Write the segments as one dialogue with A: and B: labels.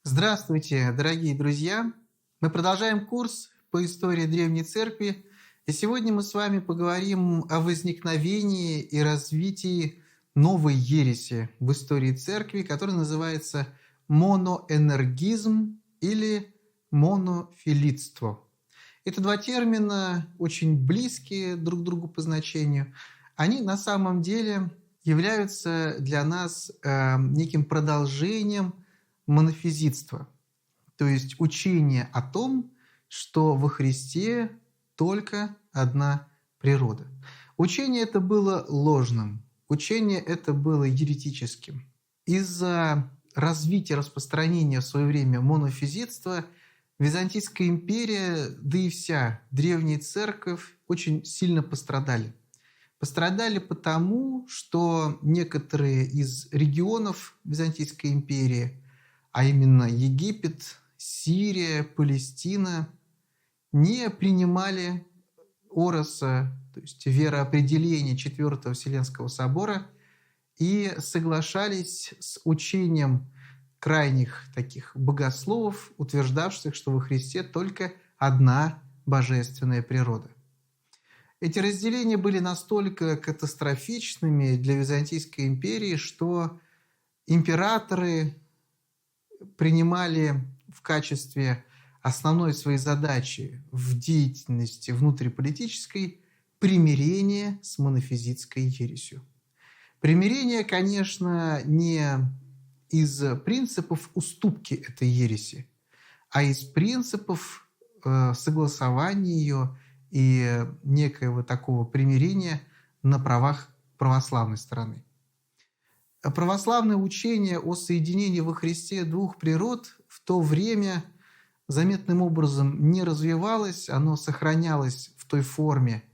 A: Здравствуйте, дорогие друзья! Мы продолжаем курс по истории Древней Церкви, и сегодня мы с вами поговорим о возникновении и развитии новой ереси в истории Церкви, которая называется моноэнергизм или монофилитство. Это два термина очень близкие друг к другу по значению. Они на самом деле являются для нас неким продолжением монофизитства, то есть учение о том, что во Христе только одна природа. Учение это было ложным, учение это было еретическим. Из-за развития, распространения в свое время монофизитства Византийская империя, да и вся Древняя Церковь очень сильно пострадали. Пострадали потому, что некоторые из регионов Византийской империи, а именно Египет, Сирия, Палестина, не принимали ороса, то есть вероопределение Четвертого Вселенского собора, и соглашались с учением крайних таких богословов, утверждавших, что во Христе только одна божественная природа. Эти разделения были настолько катастрофичными для Византийской империи, что императоры принимали в качестве основной своей задачи в деятельности внутриполитической примирение с монофизитской ересью. Примирение, конечно, не из принципов уступки этой ереси, а из принципов согласования ее и некоего такого примирения на правах православной стороны. Православное учение о соединении во Христе двух природ в то время заметным образом не развивалось, оно сохранялось в той форме,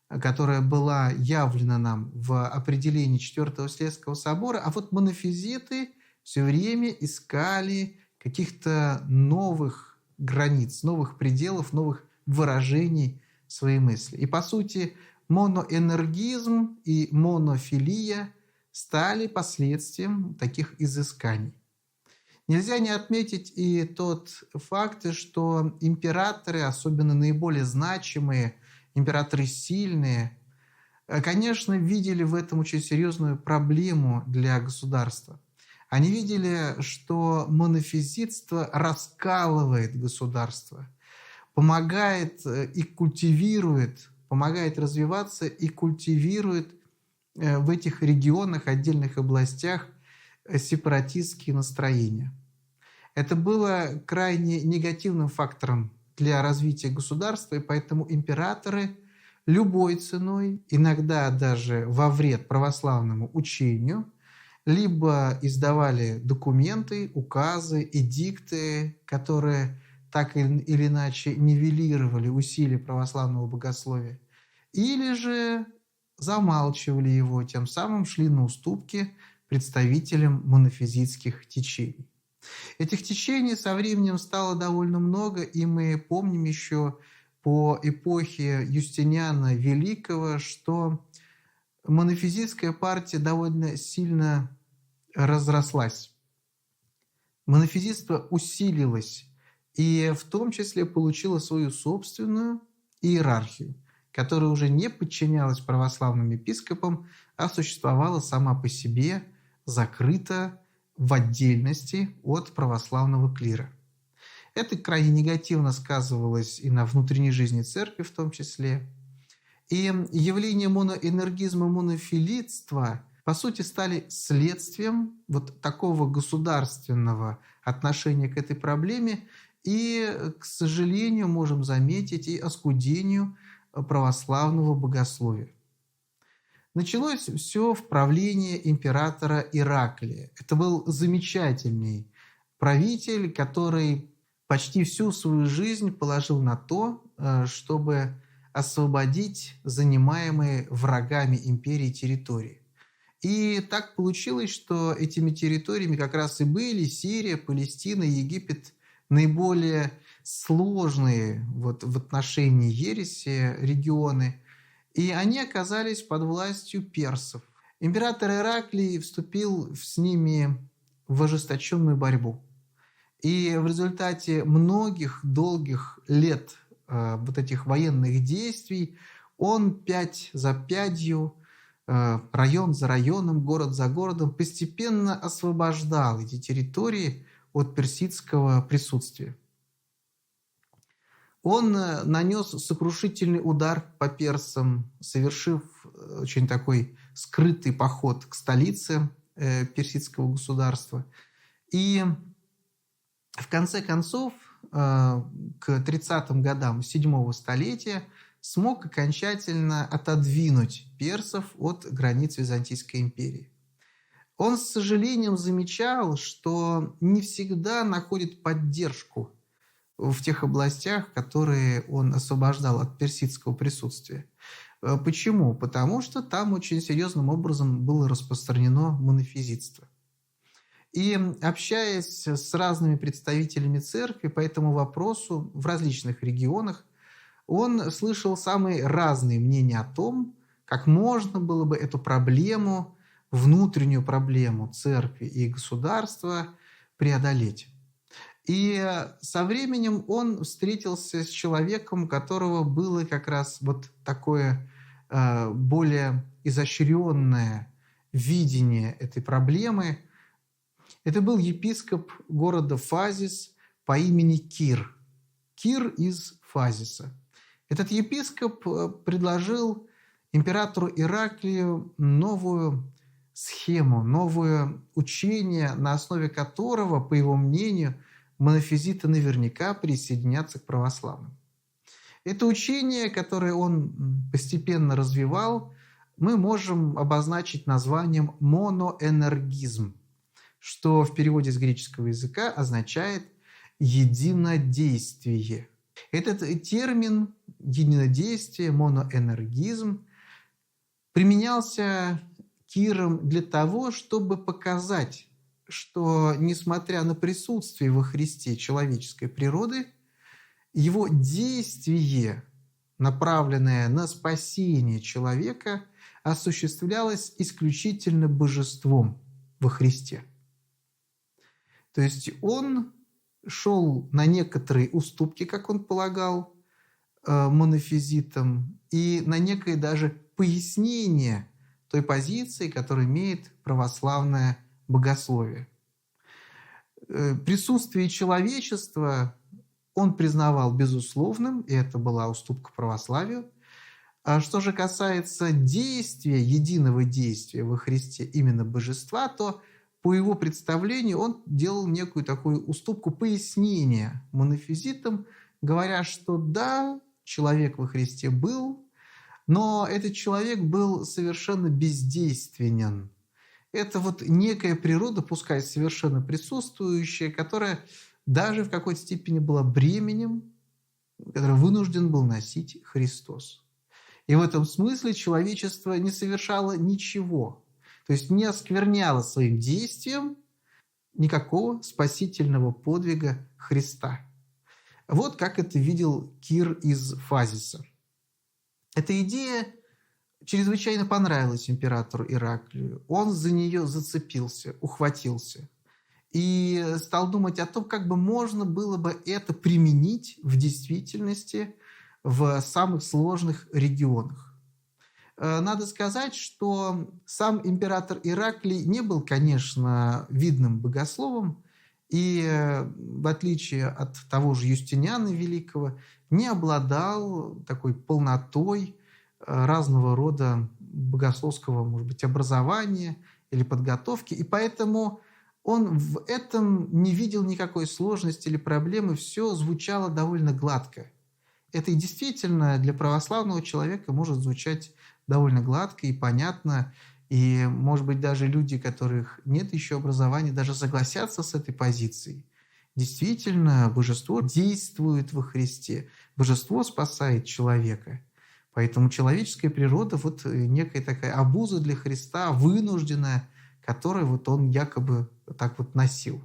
A: которая была явлена нам в определении Четвертого Вселенского собора, а вот монофизиты все время искали каких-то новых границ, новых пределов, новых выражений своей мысли. И по сути моноэнергизм и монофилия стали последствием таких изысканий. Нельзя не отметить и тот факт, что императоры, особенно наиболее значимые, императоры сильные, конечно, видели в этом очень серьезную проблему для государства. Они видели, что монофизитство раскалывает государство, помогает и культивирует, помогает развиваться и культивирует в этих регионах, отдельных областях сепаратистские настроения. Это было крайне негативным фактором для развития государства, и поэтому императоры любой ценой, иногда даже во вред православному учению, либо издавали документы, указы, эдикты, которые так или иначе нивелировали усилия православного богословия, или же замалчивали его, тем самым шли на уступки представителям монофизитских течений. Этих течений со временем стало довольно много, и мы помним еще по эпохе Юстиниана Великого, что монофизитская партия довольно сильно разрослась. Монофизитство усилилось и в том числе получило свою собственную иерархию, которая уже не подчинялась православным епископам, а существовала сама по себе, закрыта в отдельности от православного клира. Это крайне негативно сказывалось и на внутренней жизни церкви в том числе. И явление моноэнергизма, монофилитства по сути стали следствием вот такого государственного отношения к этой проблеме и, к сожалению, можем заметить и оскудению православного богословия. Началось все в правлении императора Ираклия. Это был замечательный правитель, который почти всю свою жизнь положил на то, чтобы освободить занимаемые врагами империи территории. И так получилось, что этими территориями как раз и были Сирия, Палестина, Египет, наиболее сложные вот в отношении ереси регионы, и они оказались под властью персов. Император Ираклий вступил с ними в ожесточенную борьбу. И в результате многих долгих лет вот этих военных действий он пять за пятью, район за районом, город за городом постепенно освобождал эти территории от персидского присутствия. Он нанес сокрушительный удар по персам, совершив очень такой скрытый поход к столице персидского государства. И в конце концов, к 30-м годам 7-го столетия смог окончательно отодвинуть персов от границ Византийской империи. Он с сожалением замечал, что не всегда находит поддержку в тех областях, которые он освобождал от персидского присутствия. Почему? Потому что там очень серьезным образом было распространено монофизитство. И общаясь с разными представителями церкви по этому вопросу в различных регионах, он слышал самые разные мнения о том, как можно было бы эту проблему, внутреннюю проблему церкви и государства преодолеть. И со временем он встретился с человеком, у которого было как раз вот такое более изощренное видение этой проблемы. Это был епископ города Фазис по имени Кир. Кир из Фазиса. Этот епископ предложил императору Ираклию новую схему, новое учение, на основе которого, по его мнению, монофизиты наверняка присоединятся к православным. Это учение, которое он постепенно развивал, мы можем обозначить названием моноэнергизм, что в переводе с греческого языка означает «единодействие». Этот термин «единодействие», моноэнергизм, применялся Киром для того, чтобы показать, что, несмотря на присутствие во Христе человеческой природы, его действие, направленное на спасение человека, осуществлялось исключительно божеством во Христе. То есть он шел на некоторые уступки, как он полагал, монофизитам, и на некое даже пояснение той позиции, которую имеет православное богословие. Присутствие человечества он признавал безусловным, и это была уступка православию. А что же касается действия, единого действия во Христе именно божества, то по его представлению он делал некую такую уступку пояснения монофизитам, говоря, что да, человек во Христе был, но этот человек был совершенно бездейственен. Это вот некая природа, пускай совершенно присутствующая, которая даже в какой-то степени была бременем, который вынужден был носить Христос. И в этом смысле человечество не совершало ничего, то есть не оскверняло своим действием никакого спасительного подвига Христа. Вот как это видел Кир из Фазиса. Эта идея чрезвычайно понравилась императору Ираклию. Он за нее зацепился, ухватился и стал думать о том, как бы можно было бы это применить в действительности в самых сложных регионах. Надо сказать, что сам император Ираклий не был, конечно, видным богословом, и в отличие от того же Юстиниана Великого, не обладал такой полнотой разного рода богословского, может быть, образования или подготовки, и поэтому он в этом не видел никакой сложности или проблемы, все звучало довольно гладко. Это и действительно для православного человека может звучать довольно гладко и понятно, и, может быть, даже люди, у которых нет еще образования, даже согласятся с этой позицией. Действительно, божество действует во Христе, божество спасает человека. Поэтому человеческая природа вот некая такая обуза для Христа, вынужденная, которую вот он якобы так вот носил.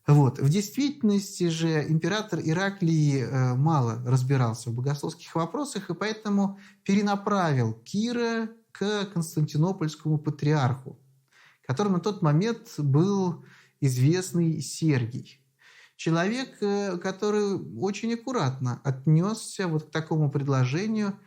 A: Вот. В действительности же император Ираклий мало разбирался в богословских вопросах, и поэтому перенаправил Кира к Константинопольскому патриарху, которым на тот момент был известный Сергий. Человек, который очень аккуратно отнесся вот к такому предложению,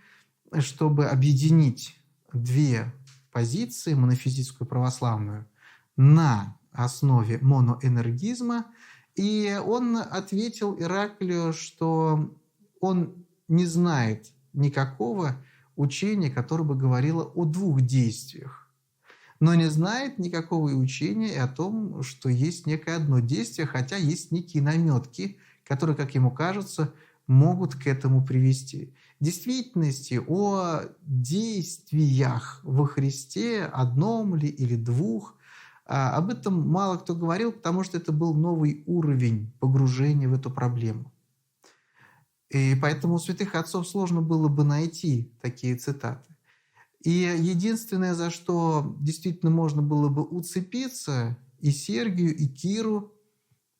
A: чтобы объединить две позиции, монофизическую и православную, на основе моноэнергизма. И он ответил Ираклию, что он не знает никакого учения, которое бы говорило о двух действиях, но не знает никакого учения и о том, что есть некое одно действие, хотя есть некие наметки, которые, как ему кажется, могут к этому привести. В действительности о действиях во Христе, одном ли или двух, об этом мало кто говорил, потому что это был новый уровень погружения в эту проблему. И поэтому у святых отцов сложно было бы найти такие цитаты. И единственное, за что действительно можно было бы уцепиться и Сергию, и Киру,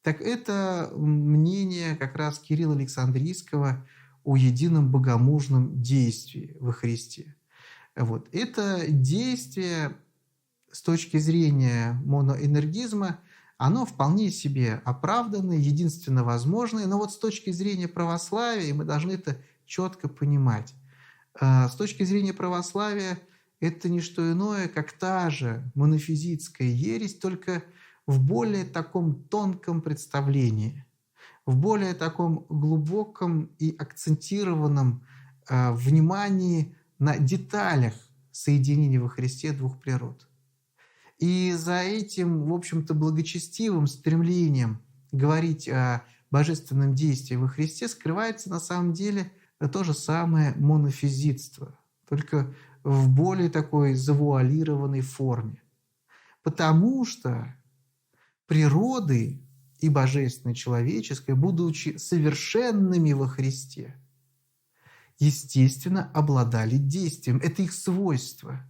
A: так это мнение как раз Кирилла Александрийского о едином богомужном действии во Христе. Вот. Это действие с точки зрения моноэнергизма, оно вполне себе оправданное, единственно возможное, но вот с точки зрения православия мы должны это четко понимать. С точки зрения православия это не что иное, как та же монофизитская ересь, только в более таком тонком представлении, в более таком глубоком и акцентированном внимании на деталях соединения во Христе двух природ. И за этим, в общем-то, благочестивым стремлением говорить о божественном действии во Христе скрывается на самом деле то же самое монофизитство, только в более такой завуалированной форме. Потому что природы и божественной, и человеческой, будучи совершенными во Христе, естественно, обладали действием. Это их свойство.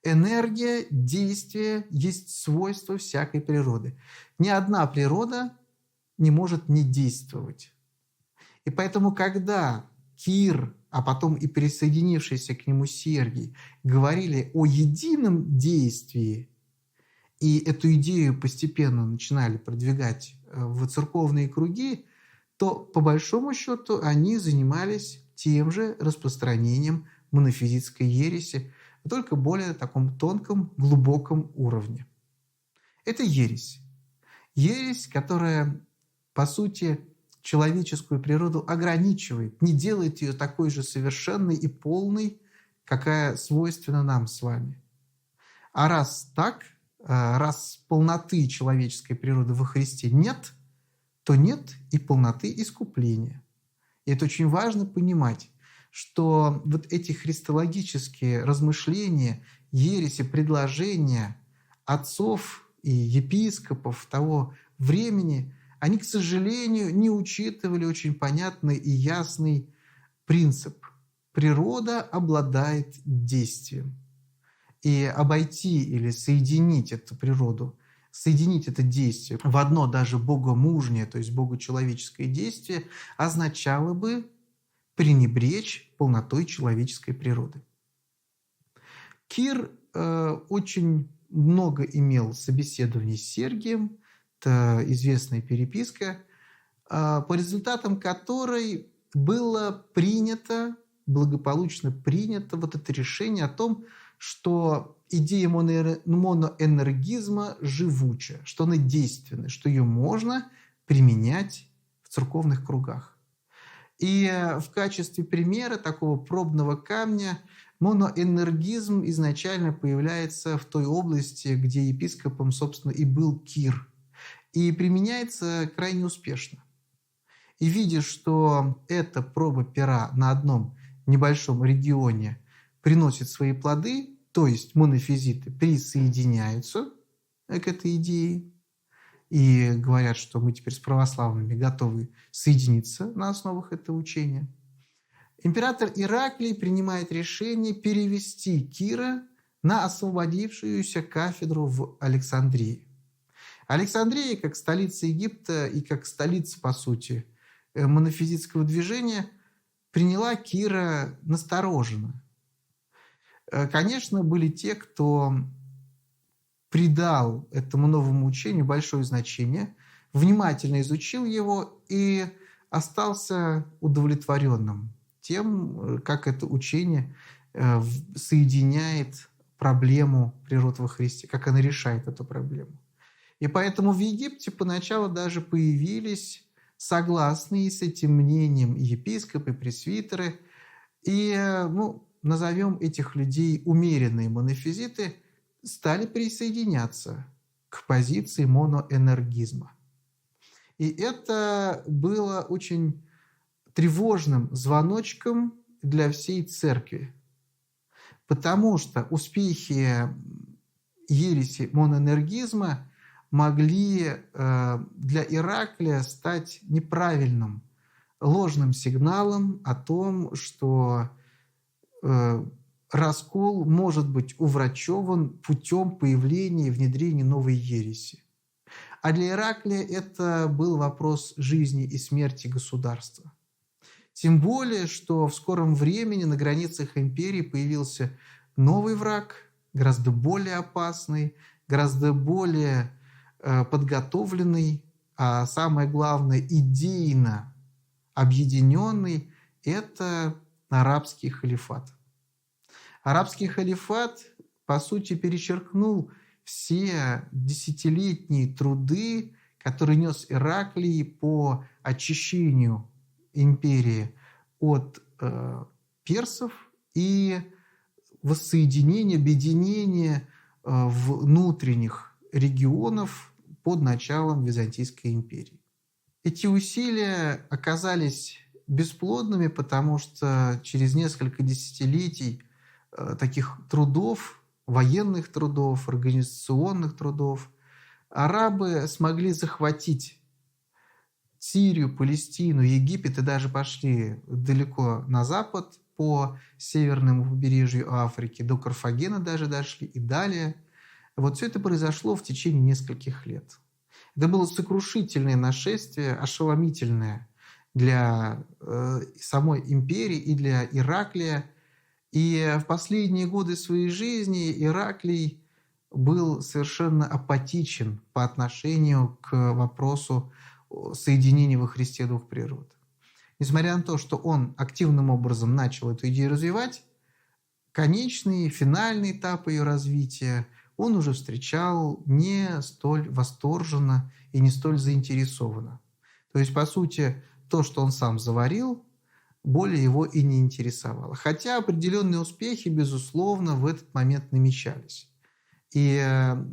A: Энергия, действие есть свойство всякой природы. Ни одна природа не может не действовать. И поэтому, когда Кир, а потом и присоединившийся к нему Сергий, говорили о едином действии, и эту идею постепенно начинали продвигать в церковные круги, то, по большому счету, они занимались тем же распространением монофизитской ереси, только более таком тонком, глубоком уровне. Это ересь. Ересь, которая, по сути, человеческую природу ограничивает, не делает ее такой же совершенной и полной, какая свойственна нам с вами. А раз так, раз полноты человеческой природы во Христе нет, то нет и полноты искупления. И это очень важно понимать, что вот эти христологические размышления, ереси, предложения отцов и епископов того времени, они, к сожалению, не учитывали очень понятный и ясный принцип. Природа обладает действием. И обойти или соединить эту природу, соединить это действие в одно даже богомужнее, то есть богочеловеческое действие, означало бы пренебречь полнотой человеческой природы. Кир очень много имел собеседований с Сергием, это известная переписка, по результатам которой было принято, благополучно принято вот это решение о том, что идея моноэнергизма живуча, что она действенна, что ее можно применять в церковных кругах. И в качестве примера такого пробного камня моноэнергизм изначально появляется в той области, где епископом, собственно, и был Кир, и применяется крайне успешно. И видя, что эта проба пера на одном небольшом регионе приносит свои плоды, то есть монофизиты присоединяются к этой идее и говорят, что мы теперь с православными готовы соединиться на основах этого учения, император Ираклий принимает решение перевести Кира на освободившуюся кафедру в Александрии. Александрия, как столица Египта и как столица, по сути, монофизитского движения, приняла Кира настороженно. Конечно, были те, кто придал этому новому учению большое значение, внимательно изучил его и остался удовлетворенным тем, как это учение соединяет проблему природ во Христе, как оно решает эту проблему. И поэтому в Египте поначалу даже появились согласные с этим мнением и епископы, и пресвитеры, и, назовем этих людей умеренные монофизиты, стали присоединяться к позиции моноэнергизма. И это было очень тревожным звоночком для всей церкви, потому что успехи ереси моноэнергизма могли для Ираклия стать неправильным, ложным сигналом о том, что раскол может быть уврачеван путем появления и внедрения новой ереси. А для Ираклия это был вопрос жизни и смерти государства. Тем более, что в скором времени на границах империи появился новый враг, гораздо более опасный, гораздо более подготовленный, а самое главное, идейно объединенный – это арабский халифат. Арабский халифат, по сути, перечеркнул все десятилетние труды, которые нес Ираклий по очищению империи от персов и воссоединение, объединение внутренних регионов под началом Византийской империи. Эти усилия оказались бесплодными, потому что через несколько десятилетий таких трудов, военных трудов, организационных трудов, арабы смогли захватить Сирию, Палестину, Египет и даже пошли далеко на запад по северному побережью Африки, до Карфагена даже дошли и далее. Вот все это произошло в течение нескольких лет. Это было сокрушительное нашествие, ошеломительное для самой империи и для Ираклия. И в последние годы своей жизни Ираклий был совершенно апатичен по отношению к вопросу соединения во Христе двух природ. Несмотря на то, что он активным образом начал эту идею развивать, конечный, финальный этап ее развития он уже встречал не столь восторженно и не столь заинтересованно. То есть, по сути, то, что он сам заварил, более его и не интересовало. Хотя определенные успехи, безусловно, в этот момент намечались. И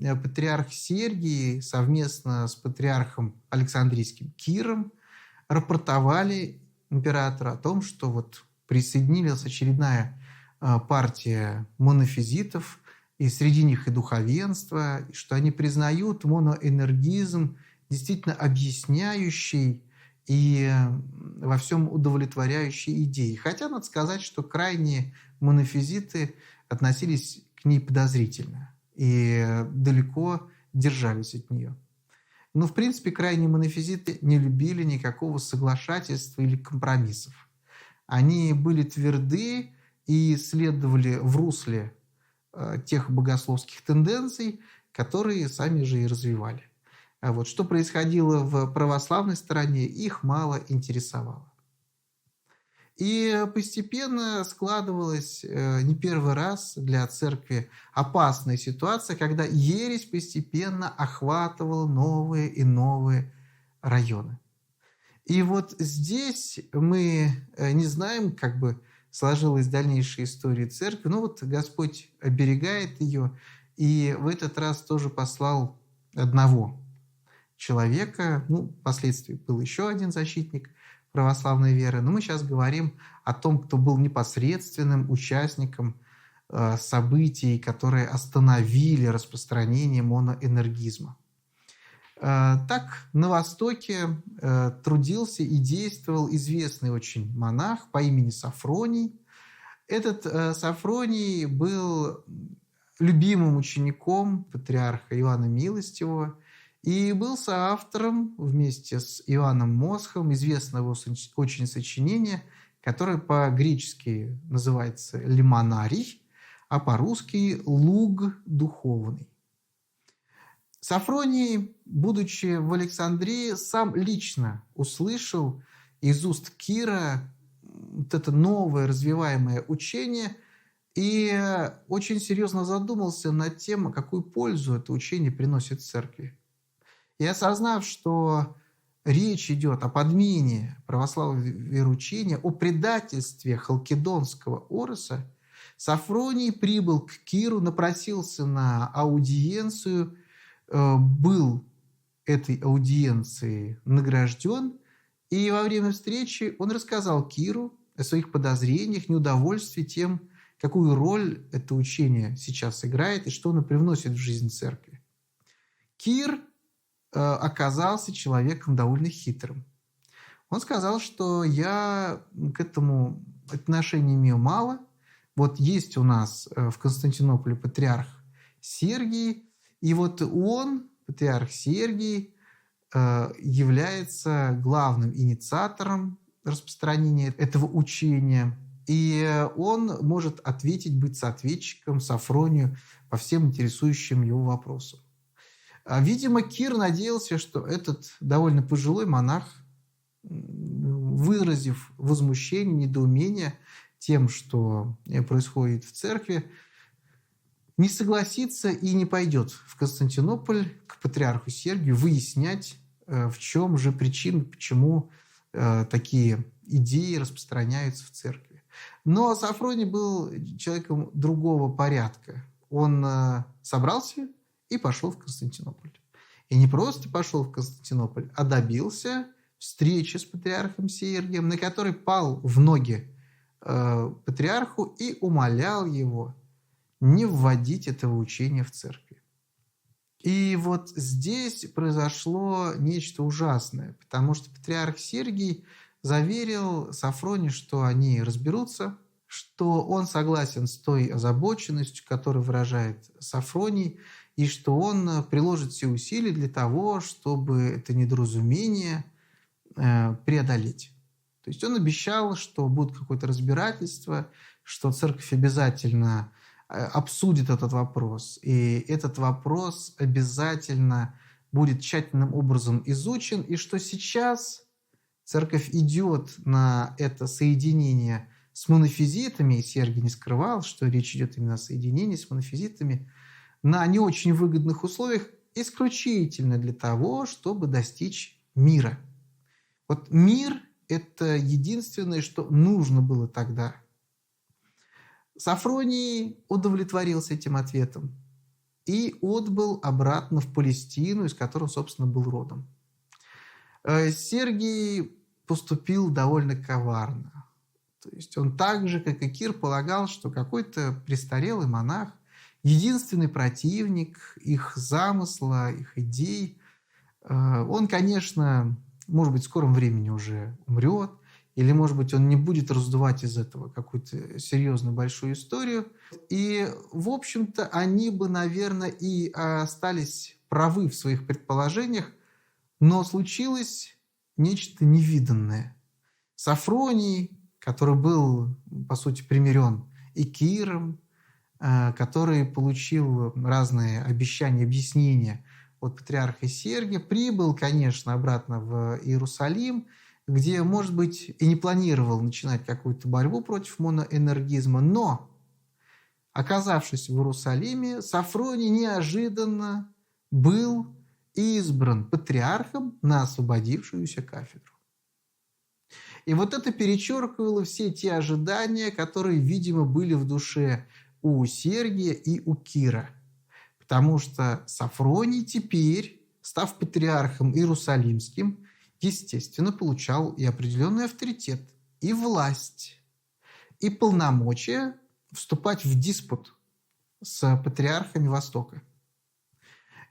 A: патриарх Сергий совместно с патриархом Александрийским Киром рапортовали императору о том, что вот присоединилась очередная партия монофизитов, и среди них и духовенство, и что они признают моноэнергизм действительно объясняющий и во всем удовлетворяющей идеей. Хотя надо сказать, что крайние монофизиты относились к ней подозрительно и далеко держались от нее. Но, в принципе, крайние монофизиты не любили никакого соглашательства или компромиссов. Они были тверды и следовали в русле тех богословских тенденций, которые сами же и развивали. А вот что происходило в православной стороне, их мало интересовало. И постепенно складывалась не первый раз для церкви опасная ситуация, когда ересь постепенно охватывала новые и новые районы. И вот здесь мы не знаем, как бы сложилась дальнейшая история церкви. Но вот Господь оберегает ее, и в этот раз тоже послал одного человека. Впоследствии был еще один защитник православной веры. Но мы сейчас говорим о том, кто был непосредственным участником событий, которые остановили распространение моноэнергизма. Так, на Востоке трудился и действовал известный очень монах по имени Сафроний. Этот Сафроний был любимым учеником патриарха Иоанна Милостивого и был соавтором вместе с Иоанном Мосхом известного очень сочинения, которое по-гречески называется «Лимонарий», а по-русски «Луг духовный». Сафроний, будучи в Александрии, сам лично услышал из уст Кира вот это новое развиваемое учение и очень серьезно задумался над тем, какую пользу это учение приносит церкви. И осознав, что речь идет о подмене православного вероучения, о предательстве халкидонского Ороса, Сафроний прибыл к Киру, напросился на аудиенцию, был этой аудиенции награжден, и во время встречи он рассказал Киру о своих подозрениях, неудовольствии тем, какую роль это учение сейчас играет и что оно привносит в жизнь церкви. Кир оказался человеком довольно хитрым. Он сказал, что я к этому отношения имею мало. Вот есть у нас в Константинополе патриарх Сергий, и вот он, патриарх Сергий, является главным инициатором распространения этого учения, и он может ответить, быть соответчиком Сафронию по всем интересующим его вопросам. Видимо, Кир надеялся, что этот довольно пожилой монах, выразив возмущение, недоумение тем, что происходит в церкви, не согласится и не пойдет в Константинополь к патриарху Сергию выяснять, в чем же причина, почему такие идеи распространяются в церкви. Но Сафроний был человеком другого порядка. Он собрался и пошел в Константинополь. И не просто пошел в Константинополь, а добился встречи с патриархом Сергием, на которой пал в ноги патриарху и умолял его не вводить этого учения в церковь. И вот здесь произошло нечто ужасное, потому что патриарх Сергий заверил Сафрония, что они разберутся, что он согласен с той озабоченностью, которую выражает Сафроний, и что он приложит все усилия для того, чтобы это недоразумение преодолеть. То есть он обещал, что будет какое-то разбирательство, что церковь обязательно обсудит этот вопрос, и этот вопрос обязательно будет тщательным образом изучен, и что сейчас церковь идет на это соединение с монофизитами, и Сергий не скрывал, что речь идет именно о соединении с монофизитами, на не очень выгодных условиях, исключительно для того, чтобы достичь мира. Вот мир – это единственное, что нужно было тогда. Сафроний удовлетворился этим ответом и отбыл обратно в Палестину, из которой, собственно, был родом. Сергий поступил довольно коварно. То есть он так же, как и Кир, полагал, что какой-то престарелый монах, единственный противник их замысла, их идей, он, конечно, может быть, в скором времени уже умрет, или, может быть, он не будет раздувать из этого какую-то серьезную большую историю. И, в общем-то, они бы, наверное, и остались правы в своих предположениях, но случилось нечто невиданное. Сафроний, который был, по сути, примирен и Киром, который получил разные обещания, объяснения от патриарха Сергия, прибыл, конечно, обратно в Иерусалим, где, может быть, и не планировал начинать какую-то борьбу против моноэнергизма, но, оказавшись в Иерусалиме, Сафроний неожиданно был избран патриархом на освободившуюся кафедру. И вот это перечеркивало все те ожидания, которые, видимо, были в душе у Сергия и у Кира. Потому что Сафроний теперь, став патриархом иерусалимским, естественно, получал и определенный авторитет, и власть, и полномочия вступать в диспут с патриархами Востока.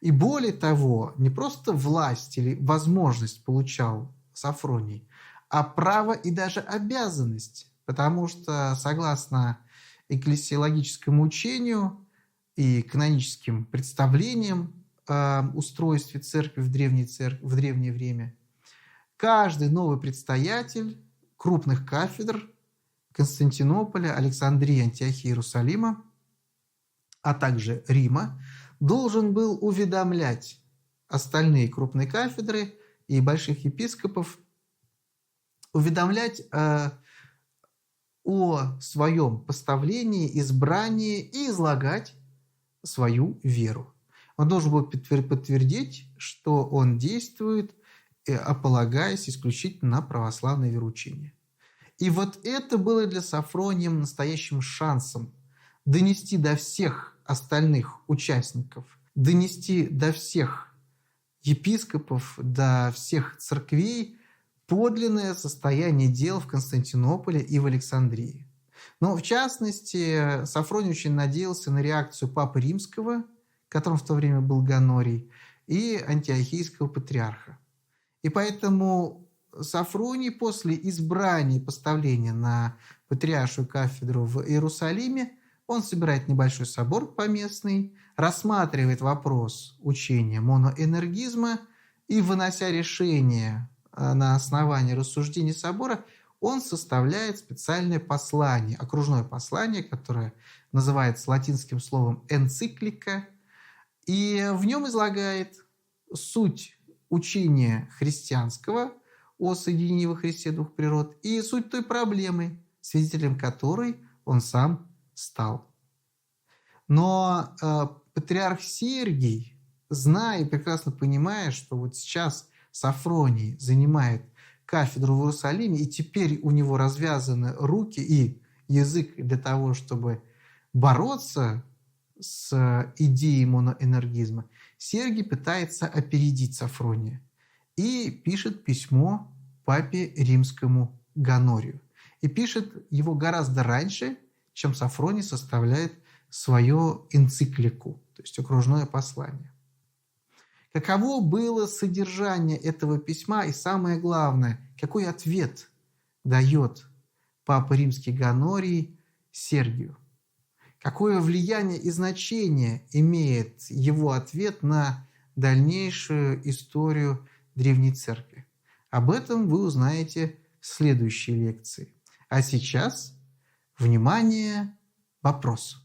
A: И более того, не просто власть или возможность получал Сафроний, а право и даже обязанность, потому что, согласно экклесиологическому учению и каноническим представлениям о устройстве церкви в древнее время, каждый новый предстоятель крупных кафедр Константинополя, Александрии, Антиохии, Иерусалима, а также Рима, должен был уведомлять остальные крупные кафедры и больших епископов уведомлять о своем поставлении, избрании и излагать свою веру. Он должен был подтвердить, что он действует, полагаясь исключительно на православное вероучение. И вот это было для Софрония настоящим шансом донести до всех остальных участников, донести до всех епископов, до всех церквей подлинное состояние дел в Константинополе и в Александрии. Но, в частности, Софроний очень надеялся на реакцию Папы Римского, которым в то время был Гонорий, и антиохийского патриарха. И поэтому Софроний после избрания и поставления на патриаршую кафедру в Иерусалиме, он собирает небольшой собор поместный, рассматривает вопрос учения моноэнергизма и, вынося решение на основании рассуждений собора, он составляет специальное послание, окружное послание, которое называется латинским словом «энциклика», и в нем излагает суть учения христианского о соединении во Христе двух природ и суть той проблемы, свидетелем которой он сам стал. Но патриарх Сергий, зная и прекрасно понимая, что вот сейчас Софроний занимает кафедру в Иерусалиме, и теперь у него развязаны руки и язык для того, чтобы бороться с идеей моноэнергизма, Сергий пытается опередить Софрония и пишет письмо папе римскому Гонорию. И пишет его гораздо раньше, чем Софроний составляет свою энциклику, то есть окружное послание. Каково было содержание этого письма и, самое главное, какой ответ дает папа римский Гонорий Сергию? Какое влияние и значение имеет его ответ на дальнейшую историю Древней Церкви? Об этом вы узнаете в следующей лекции. А сейчас, внимание, вопрос.